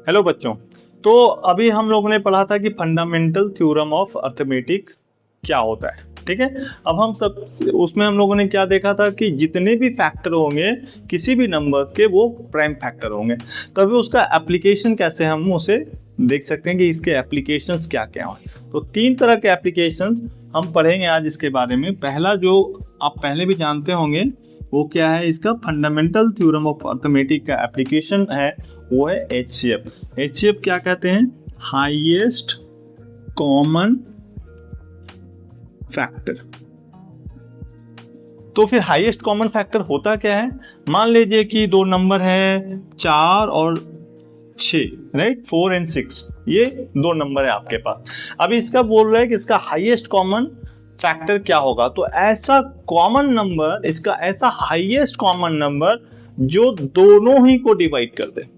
Hello बच्चों। तो अभी हम लोगों ने पढ़ा था कि फंडामेंटल थ्योरम ऑफ अर्थमेटिक क्या होता है। ठीक है, अब हम सब उसमें हम लोगों ने क्या देखा था कि जितने भी फैक्टर होंगे किसी भी नंबर्स के वो प्राइम फैक्टर होंगे। तभी उसका एप्लीकेशन कैसे हम उसे देख सकते हैं कि इसके एप्लीकेशंस क्या क्या हैं। तो तीन तरह के एप्लीकेशंस हम पढ़ेंगे आज इसके बारे में। पहला जो आप पहले भी जानते होंगे वो क्या है, इसका फंडामेंटल थ्योरम ऑफ अर्थमेटिक का एप्लीकेशन है, वो है HCF। HCF क्या कहते हैं? Highest common factor. तो फिर हाईएस्ट कॉमन फैक्टर होता क्या है? मान लीजिए कि दो नंबर है 4 और 6, राइट, 4 और 6, ये दो नंबर है आपके पास। अभी इसका बोल रहा है कि इसका हाईएस्ट कॉमन फैक्टर क्या होगा। तो ऐसा कॉमन नंबर, इसका ऐसा हाईएस्ट कॉमन नंबर जो दोनों ही को डिवाइड कर दे।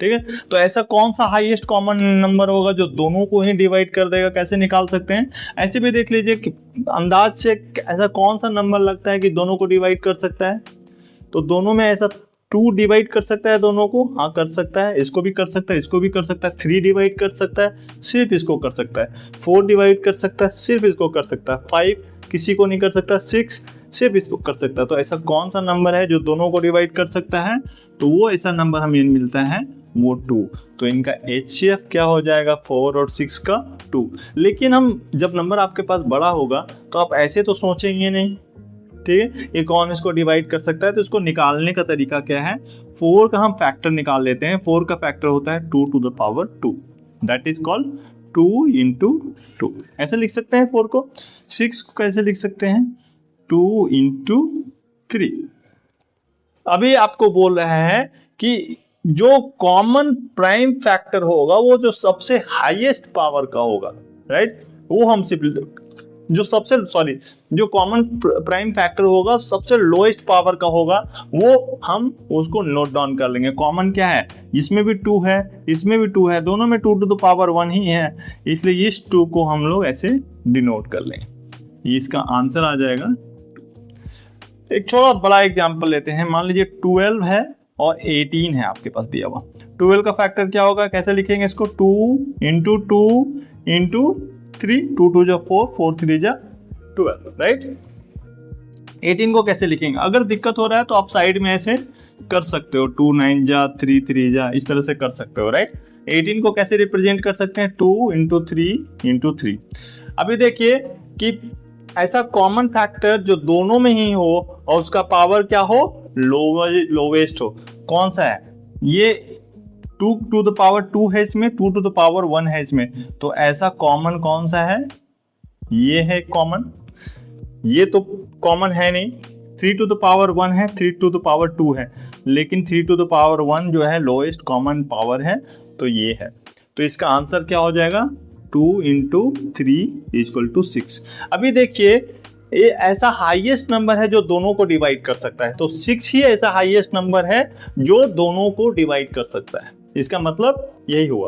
ठीक है, तो ऐसा कौन सा हाईएस्ट कॉमन नंबर होगा जो दोनों को ही डिवाइड कर देगा? कैसे निकाल सकते हैं? ऐसे भी देख लीजिए कि अंदाज से ऐसा कौन सा नंबर लगता है कि दोनों को डिवाइड कर सकता है। तो दोनों में ऐसा 2 डिवाइड कर सकता है दोनों को, हाँ कर सकता है। इसको भी कर सकता है, इसको भी कर सकता है। 3 डिवाइड कर सकता है, सिर्फ इसको कर सकता है। 4 डिवाइड कर सकता है, सिर्फ इसको कर सकता है। 5 किसी को नहीं कर सकता। 6 सिर्फ इसको कर सकता है। तो ऐसा कौन सा नंबर है जो दोनों को डिवाइड कर सकता है? तो वो ऐसा नंबर हमें मिलता है वो 2। तो इनका HCF क्या हो जाएगा? 4 और 6 का 2। लेकिन हम जब नंबर आपके पास बड़ा होगा तो आप ऐसे तो सोचेंगे नहीं, ठीक है, ये कौन इसको डिवाइड कर सकता है। तो इसको निकालने का तरीका क्या है? 4 का हम फैक्टर निकाल लेते हैं। 4 का फैक्टर होता है 2 to the power 2, that is called 2 into 2। ऐसे लिख सकते हैं 4 को। 6 को कैसे लिख सकते हैं? 2 into 3। अभी आपको बोल रहा है कि जो कॉमन प्राइम फैक्टर होगा वो जो सबसे हाईएस्ट पावर का होगा, राइट, वो हम जो कॉमन प्राइम फैक्टर होगा सबसे लोएस्ट पावर का होगा, वो हम उसको नोट डाउन कर लेंगे। कॉमन क्या है? इसमें भी 2 है, इसमें भी 2 है, दोनों में 2 to the power 1 ही है, इसलिए इस 2 को हम लोग ऐसे डिनोट कर लेंगे। इसका आंसर आ जाएगा। एक छोटा बड़ा एग्जांपल लेते हैं। मान लीजिए 12 है और 18 है आपके पास दिया हुआ। 12 का फैक्टर क्या होगा? कैसे लिखेंगे इसको? 2 into 2 into 3, 2 2 जा 4, 4 3 जा 12, राइट। 18 को कैसे लिखेंगे? अगर दिक्कत हो रहा है तो आप साइड में ऐसे कर सकते हो, 2 9 जा 3 3 जा, इस तरह से कर सकते हो, राइट। 18 को कैसे रिप्रेजेंट कर सकते हैं? 2 into 3 into 3। अभी देखिए कि ऐसा कॉमन फैक्टर जो दोनों में ही हो और उसका पावर क्या हो? लोवेस्ट हो। कौन सा है? ये 2 to the power 2 है इसमें, 2 to the power 1 है इसमें। तो ऐसा कॉमन कौन सा है? ये है कॉमन। ये तो कॉमन है नहीं। 3 to the power 1 है, 3 to the power 2 है, लेकिन 3 to the power 1 जो है लोएस्ट कॉमन पावर है, तो ये है। तो इसका आंसर क्या हो जाएगा? 2 into 3 = 6। अभी देखिए ये ऐसा हाईएस्ट नंबर है जो दोनों को डिवाइड कर सकता है। तो 6 ही ऐसा हाईएस्ट नंबर है जो दोनों को डिवाइड कर सकता है। इसका मतलब यही हुआ।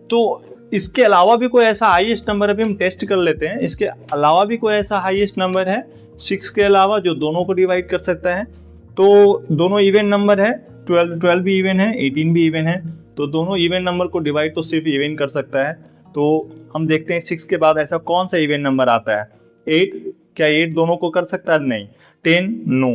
तो इसके अलावा भी कोई ऐसा हाईएस्ट नंबर है, अभी हम टेस्ट कर लेते हैं। इसके अलावा भी कोई ऐसा हाईएस्ट नंबर है 6 के अलावा जो दोनों को डिवाइड कर सकता है? तो दोनों इवन नंबर है, 12 भी इवन है, 18 भी इवन है। तो दोनों इवन नंबर को डिवाइड तो सिर्फ इवन कर सकता है। तो हम देखते हैं 6 के बाद ऐसा कौन सा इवन नंबर आता है? 8। क्या 8 दोनों को कर सकता है? नहीं। 10 नो।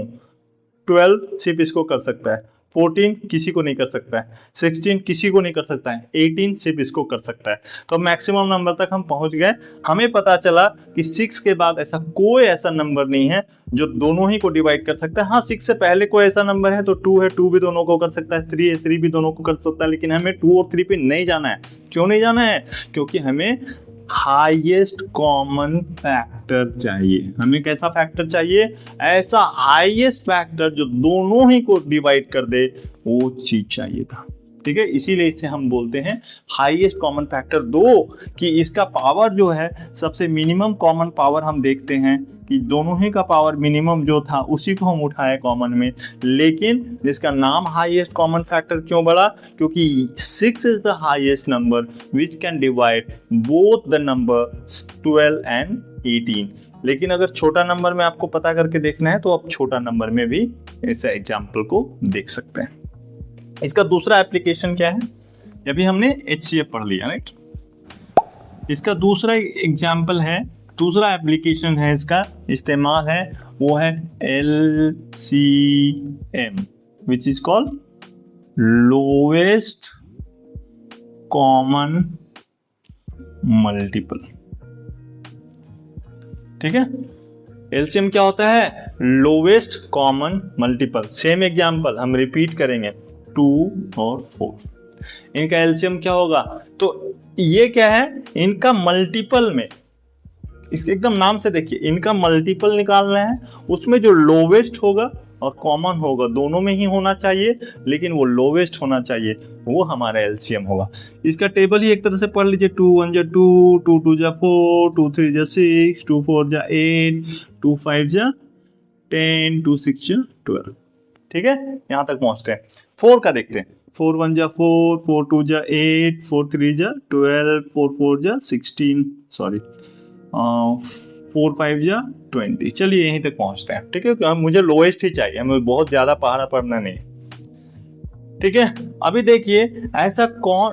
12 सिर्फ इसको कर सकता है। 14 किसी को नहीं कर सकता है। 16 किसी को नहीं कर सकता है। 18 सिर्फ इसको कर सकता है। तो मैक्सिमम नंबर तक हम पहुंच गए। हमें पता चला कि 6 के बाद ऐसा कोई ऐसा नंबर नहीं है जो दोनों ही को डिवाइड कर सकता है। हाँ, 6 से पहले कोई ऐसा नंबर है तो 2 है, 2 भी दोनों को कर सकता है। 3 है, 3 भी दोनों को कर सकता है। लेकिन हमें 2 और 3 पे नहीं जाना है। क्यों नहीं जाना है? क्योंकि हमें हाईएस्ट कॉमन फैक्टर चाहिए। हमें कैसा फैक्टर चाहिए? ऐसा हाईएस्ट फैक्टर जो दोनों ही को डिवाइड कर दे, वो चीज चाहिए था। ठीक है, इसीलिए इसे हम बोलते हैं हाईएस्ट कॉमन फैक्टर। दो कि इसका पावर जो है सबसे मिनिमम कॉमन पावर हम देखते हैं कि दोनों ही का पावर मिनिमम जो था उसी को हम उठाए कॉमन में। लेकिन जिसका नाम हाईएस्ट कॉमन फैक्टर क्यों बढ़ा? क्योंकि 6 is the highest number which can divide both the number 12 and 18। लेकिन अगर छोटा नंबर में आपको पता करके देखना है तो आप छोटा नंबर में भी ऐसे एग्जाम्पल को देख सकते हैं। इसका दूसरा एप्लीकेशन क्या है? अभी हमने HCF पढ़ लिया, राइट। इसका दूसरा एग्जाम्पल है, दूसरा एप्लीकेशन है, इसका इस्तेमाल है, वो है LCM which is called lowest common multiple. ठीक है, LCM क्या होता है? Lowest common multiple. Same example हम रिपीट करेंगे, 2 और 4, इनका LCM क्या होगा? तो ये क्या है, इनका मल्टीपल में, इस एकदम नाम से देखिए, इनका मल्टीपल निकालना है, उसमें जो लोवेस्ट होगा और कॉमन होगा दोनों में ही होना चाहिए, लेकिन वो लोवेस्ट होना चाहिए, वो हमारा LCM होगा। इसका टेबल ही एक तरह से पढ़ लीजिए, 2 1 जा 2, 2 2 जा 4, 2 3 जा 6, 2 4 जा 8, 2 5 जा 10, 2 6 जा 12। ठीक है, यहाँ तक पहुँचते हैं। 4 का देखते हैं, 4 1 जा 4, 4 2 जा 8, 4 3 जा 12, 4 4 जा 16, सॉरी 4 5 जा 20। चलिए यहीं तक पहुंचते हैं। ठीक है, मुझे लोएस्ट ही चाहिए, हमें बहुत ज्यादा पहाड़ा पढ़ना नहीं। ठीक है, अभी देखिए ऐसा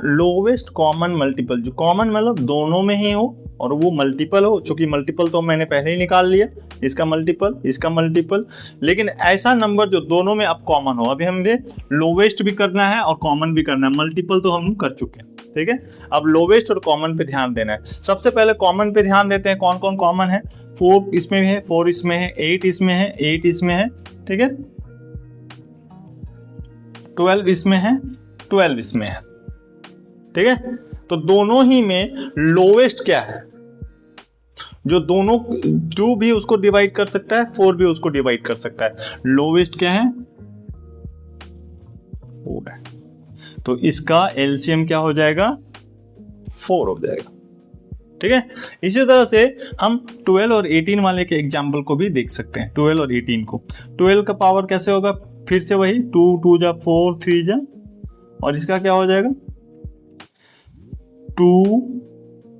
लोवेस्ट कॉमन मल्टीपल, जो कॉमन मतलब दोनों में ही हो और वो मल्टीपल हो, चूंकि मल्टीपल तो मैंने पहले ही निकाल लिया, इसका मल्टीपल, लेकिन ऐसा नंबर जो दोनों में अब कॉमन हो। अभी हमें लोवेस्ट भी करना है और कॉमन भी करना है, मल्टीपल तो हम कर चुके हैं। ठीक है, अब लोवेस्ट और कॉमन पे ध्यान देना है। सबसे पहले कॉमन पे ध्यान देते हैं, कौन कौन कॉमन है। 4 इसमें है, 4 इसमें है, 8 इसमें है, 8 इसमें है। ठीक है, 12 इसमें है, 12 इसमें है। ठीक है, तो दोनों ही में लोवेस्ट क्या है, जो दोनों 2 भी उसको डिवाइड कर सकता है, 4 भी उसको डिवाइड कर सकता है। लोवेस्ट क्या है? 4 है, तो इसका LCM क्या हो जाएगा? 4 हो जाएगा। ठीक है, इसी तरह से हम 12 और 18 वाले के एग्जाम्पल को भी देख सकते हैं। 12 और 18 को, 12 का पावर कैसे होगा? फिर से वही 2 2 जा 4, 3 जा, और इसका क्या हो जाएगा? 2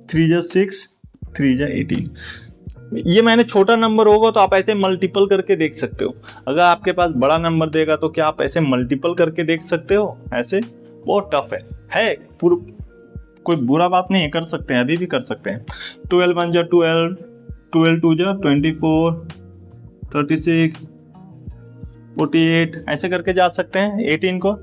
3 जा 6, 3 जा 18। ये मैंने छोटा नंबर होगा तो आप ऐसे मल्टीपल करके देख सकते हो। अगर आपके पास बड़ा नंबर देगा तो क्या आप ऐसे मल्टीपल करके देख सकते हो? ऐसे बहुत टफ है कोई बुरा बात नहीं है, कर सकते हैं, अभी भी कर सकते हैं। 12 1 जा 12, 12 2 जा 24, 36, 48, ऐसे करके जा सकते हैं। 18 को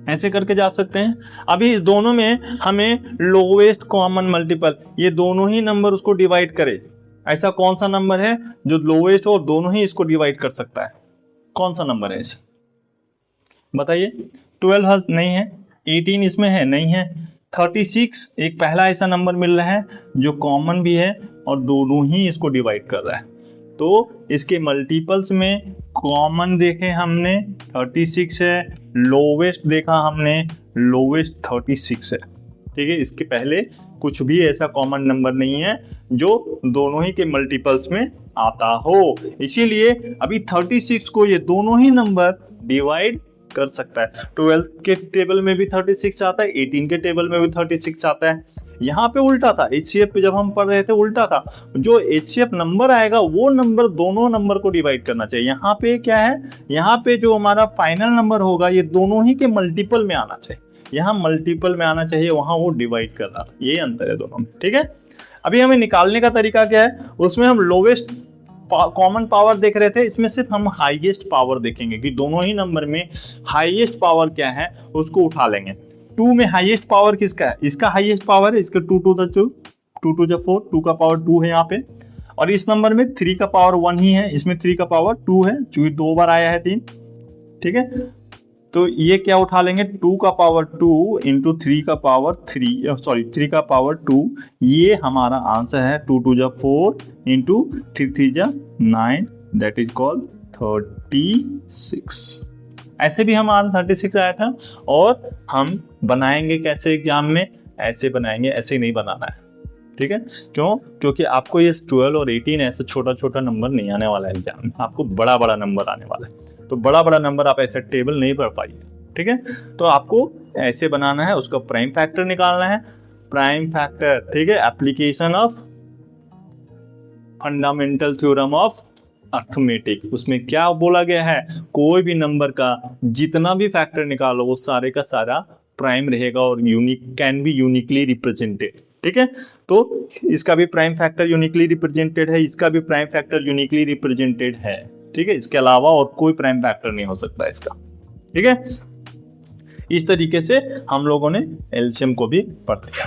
ऐसे करके जा सकते हैं। अभी इस दोनों में हमें लोवेस्ट कॉमन मल्टीपल, ये दोनों ही नंबर उसको डिवाइड करे, ऐसा कौन सा नंबर है जो लोवेस्ट हो और दोनों ही इसको डिवाइड कर सकता है? कौन सा नंबर है इसे बताइए? 12 नहीं है, 18 इसमें है, नहीं है। 36 एक पहला ऐसा नंबर मिल रहा है जो कॉमन भी है और दोनों ही इसको डिवाइड कर रहा है। तो इसके मल्टीपल्स में कॉमन देखे हमने 36 है, लोवेस्ट देखा हमने, लोवेस्ट 36 है। ठीक है, इसके पहले कुछ भी ऐसा कॉमन नंबर नहीं है जो दोनों ही के मल्टीपल्स में आता हो। इसीलिए अभी 36 को ये दोनों ही नंबर डिवाइड कर सकता है। 12 के टेबल में भी 36 आता है, 18 के टेबल में भी 36 आता है। यहाँ पे उल्टा था, HCF पे जब हम पढ़ रहे थे उल्टा था, जो HCF नंबर आएगा वो नंबर दोनों नंबर को डिवाइड करना चाहिए। यहाँ पे क्या है, यहाँ पे जो हमारा फाइनल नंबर होगा ये दोनों ही के मल्टीपल में आना चाहिए, यहाँ मल्टीपल में आना चाहिए, वहां वो डिवाइड कर रहा था। ये अंतर है दोनों में। ठीक है, अभी हमें निकालने का तरीका क्या है, उसमें हम लोवेस्ट कॉमन पावर देख रहे थे, इसमें सिर्फ हम हाईएस्ट पावर देखेंगे कि दोनों ही नंबर में हाईएस्ट पावर क्या है उसको उठा लेंगे। 2 में हाईएस्ट पावर किसका है? इसका हाईएस्ट पावर है, इसका 2 2 जा 2, 2 2 जा 4, 2 का पावर 2 है यहाँ पे। और इस नंबर में 3 का पावर 1 ही है, इसमें 3 का पावर 2 है, चूंकि 2 बार आया है 3। ठीक है, तो ये क्या उठा लेंगे, 2 का पावर 2 इंटू 3 का पावर 3, सॉरी 3 का पावर 2, ये हमारा आंसर है। 2 2 जा 4 इंटू 3 3 जा 9, दैट इज कॉल्ड 36। ऐसे भी हमारा 36 आया था। और हम बनाएंगे कैसे एग्जाम में? ऐसे बनाएंगे, ऐसे नहीं बनाना है। ठीक है, क्यों? क्योंकि आपको ये 12 और 18 ऐसे छोटा छोटा नंबर नहीं आने वाला है एग्जाम में, आपको बड़ा बड़ा नंबर आने वाला है। तो बड़ा बड़ा नंबर आप ऐसे टेबल नहीं पढ़ पाइए। ठीक है, तो आपको ऐसे बनाना है, उसका प्राइम फैक्टर निकालना है। प्राइम फैक्टर, ठीक है, application of fundamental theorem of arithmetic, उसमें क्या बोला गया है, कोई भी नंबर का जितना भी फैक्टर निकालो वो सारे का सारा प्राइम रहेगा और unique, can be uniquely represented. ठीक है, तो इसका भी प्राइम फैक्टर यूनिकली रिप्रेजेंटेड है, इसका भी प्राइम फैक्टर यूनिकली रिप्रेजेंटेड है। ठीक है, इसके अलावा और कोई प्राइम फैक्टर नहीं हो सकता इसका। ठीक है, इस तरीके से हम लोगों ने एलसीएम को भी पढ़ लिया।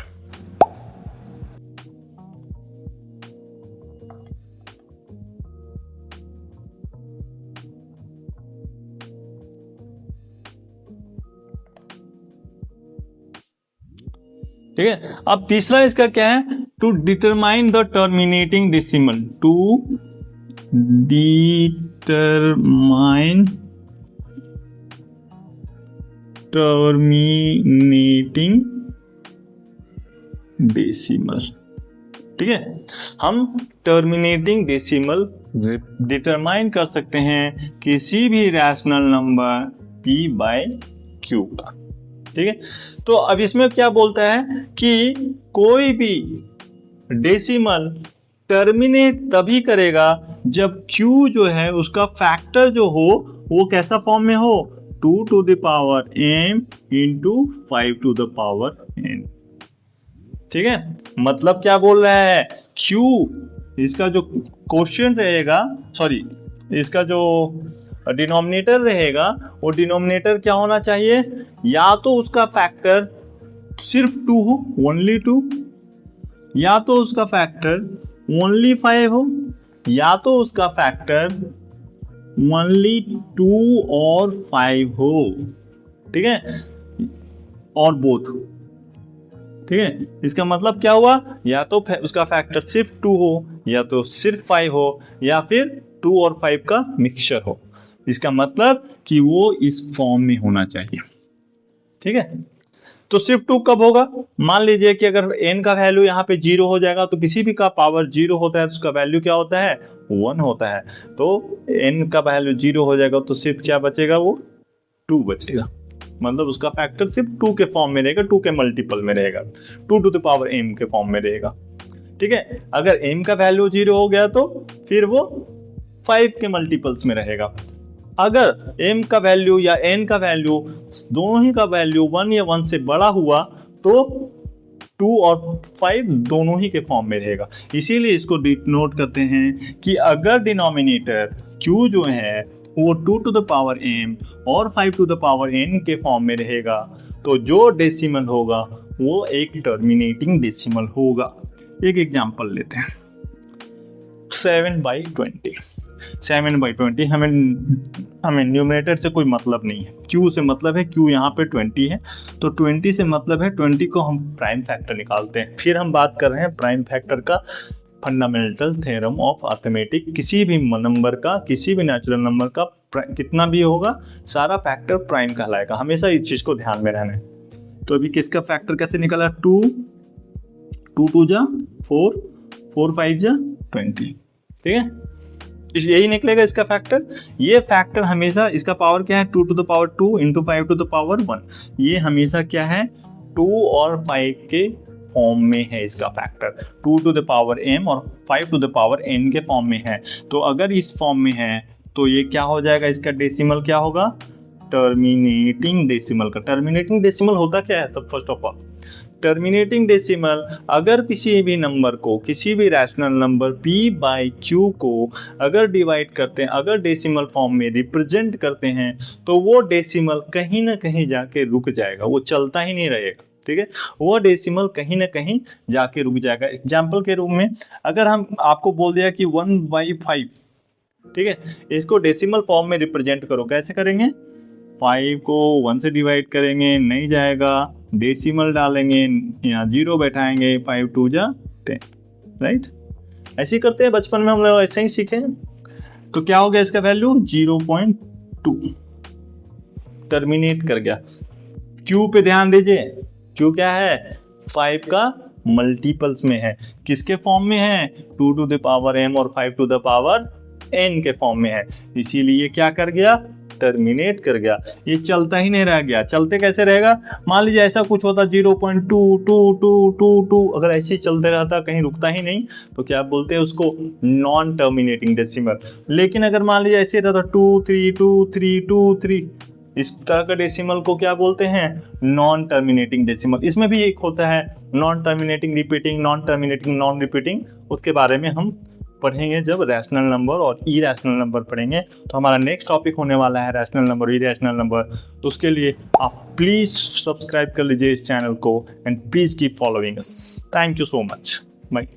ठीक है, अब तीसरा इसका क्या है, to determine the terminating decimal, to determine terminating decimal. ठीक है, हम टर्मिनेटिंग डेसिमल डिटरमाइन कर सकते हैं किसी भी rational number p by q का। ठीक है, तो अब इसमें क्या बोलता है कि कोई भी डेसिमल टर्मिनेट तभी करेगा जब q जो है उसका फैक्टर जो हो वो कैसा फॉर्म में हो, 2 to the power m into 5 to the power n। ठीक है, मतलब क्या बोल रहा है, q इसका जो क्वोशिएंट रहेगा, सॉरी इसका जो डिनोमिनेटर रहेगा, वो डिनोमिनेटर क्या होना चाहिए, या तो उसका फैक्टर सिर्फ 2 हो, ओनली 2, या तो उसका फैक्टर ओनली 5 हो, या तो उसका फैक्टर ओनली 2 और 5 हो। ठीक है, और बोथ। ठीक है, इसका मतलब क्या हुआ, या तो उसका फैक्टर सिर्फ 2 हो, या तो सिर्फ 5 हो, या फिर 2 और 5 का मिक्सचर हो। इसका मतलब कि वो इस फॉर्म में होना चाहिए। ठीक है, तो सिर्फ 2 कब होगा, मान लीजिए कि अगर n का वैल्यू यहाँ पे 0 हो जाएगा, तो किसी भी का पावर 0 होता है तो उसका वैल्यू क्या होता है, 1 होता है। तो n का वैल्यू 0 हो जाएगा तो सिर्फ क्या बचेगा, वो 2 बचेगा। मतलब उसका फैक्टर सिर्फ 2 के फॉर्म में रहेगा, 2 के मल्टीपल में रहेगा, 2 to the power m के फॉर्म में रहेगा। ठीक है, अगर m का वैल्यू 0 हो गया तो फिर वो 5 के मल्टीपल्स में रहेगा। अगर m का वैल्यू या n का वैल्यू दोनों ही का वैल्यू 1 या 1 से बड़ा हुआ तो 2 और 5 दोनों ही के फॉर्म में रहेगा। इसीलिए इसको डिनोट करते हैं कि अगर डिनोमिनेटर q जो है वो 2 to the power m और 5 to the power n के फॉर्म में रहेगा, तो जो डेसिमल होगा वो एक टर्मिनेटिंग डेसिमल होगा। एक एग्जांपल लेते हैं, 7/20। 7/20 हमें न्यूमरेटर से कोई मतलब नहीं है, q से मतलब है, q यहाँ पे 20 है, तो 20 से मतलब है 20 को हम प्राइम फैक्टर निकालते हैं। फिर हम बात कर रहे हैं प्राइम फैक्टर का फंडामेंटल थ्योरम ऑफ अर्थमेटिक। किसी भी नंबर का, किसी भी नेचुरल नंबर का कितना भी होगा, सारा फैक्टर प्राइम कहलाएगा। हमेशा इस चीज को ध्यान में रहना है। तो अभी किसका फैक्टर कैसे निकला, 2 2 जा 4, 4 5 जा 20। ठीक है, यही निकलेगा इसका फैक्टर। ये फैक्टर हमेशा, इसका पावर क्या है, 2 to the power 2 into 5 to the power 1। ये हमेशा क्या है, 2 और 5 के फॉर्म में है इसका factor, 2 to the power m और 5 to the power n के फॉर्म में है। तो अगर इस फॉर्म में है तो ये क्या हो जाएगा, इसका डेसिमल क्या होगा, टर्मिनेटिंग डेसिमल का। टर्मिनेटिंग डेसिमल होता क्या है, तब first of all terminating decimal, अगर किसी भी नंबर को, किसी भी rational number p by q को अगर डिवाइड करते हैं, अगर डेसिमल फॉर्म में रिप्रेजेंट करते हैं, तो वो डेसिमल कहीं ना कहीं जाके रुक जाएगा, वो चलता ही नहीं रहेगा। ठीक है, वो डेसिमल कहीं ना कहीं जाके रुक जाएगा। एग्जाम्पल के रूप में अगर हम आपको बोल दिया कि 1/5, ठीक है, इसको डेसिमल फॉर्म में रिप्रेजेंट करो, कैसे करेंगे, 5 को 1 से डिवाइड करेंगे, नहीं जाएगा, डेसिमल डालेंगे, यहाँ 0 बैठाएंगे, 5 2 जा 10, राइट। ऐसे ही करते हैं, बचपन में हम लोग ऐसे ही सीखे। तो क्या हो गया, इसका वैल्यू 0.2 टर्मिनेट कर गया। क्यू पे ध्यान दीजिए, क्यू क्या है, 5 का मल्टीपल्स में है, किसके फॉर्म में है, 2 to the power m और 5 to the power n के फॉर्म में है। इसीलिए क्या कर गया, टर्मिनेट कर गया, ये चलता ही नहीं रह गया। चलते कैसे रहेगा, मान लीजिए ऐसा कुछ होता 0.2222, अगर ऐसे ही चलते रहता कहीं रुकता ही नहीं तो क्या बोलते हैं उसको, नॉन टर्मिनेटिंग डेसिमल। लेकिन अगर मान लीजिए ऐसे रहता 2323232, इस तरह का डेसिमल को क्या बोलते हैं, नॉन टर्मिनेटिंग डेसिमल। इसमें भी एक होता है non terminating repeating, non terminating non repeating, उसके बारे में हम पढ़ेंगे जब रैशनल नंबर और इरैशनल नंबर पढ़ेंगे। तो हमारा नेक्स्ट टॉपिक होने वाला है रैशनल नंबर, इरैशनल नंबर। तो उसके लिए आप प्लीज़ सब्सक्राइब कर लीजिए इस चैनल को and please keep following us. Thank you so much, bye.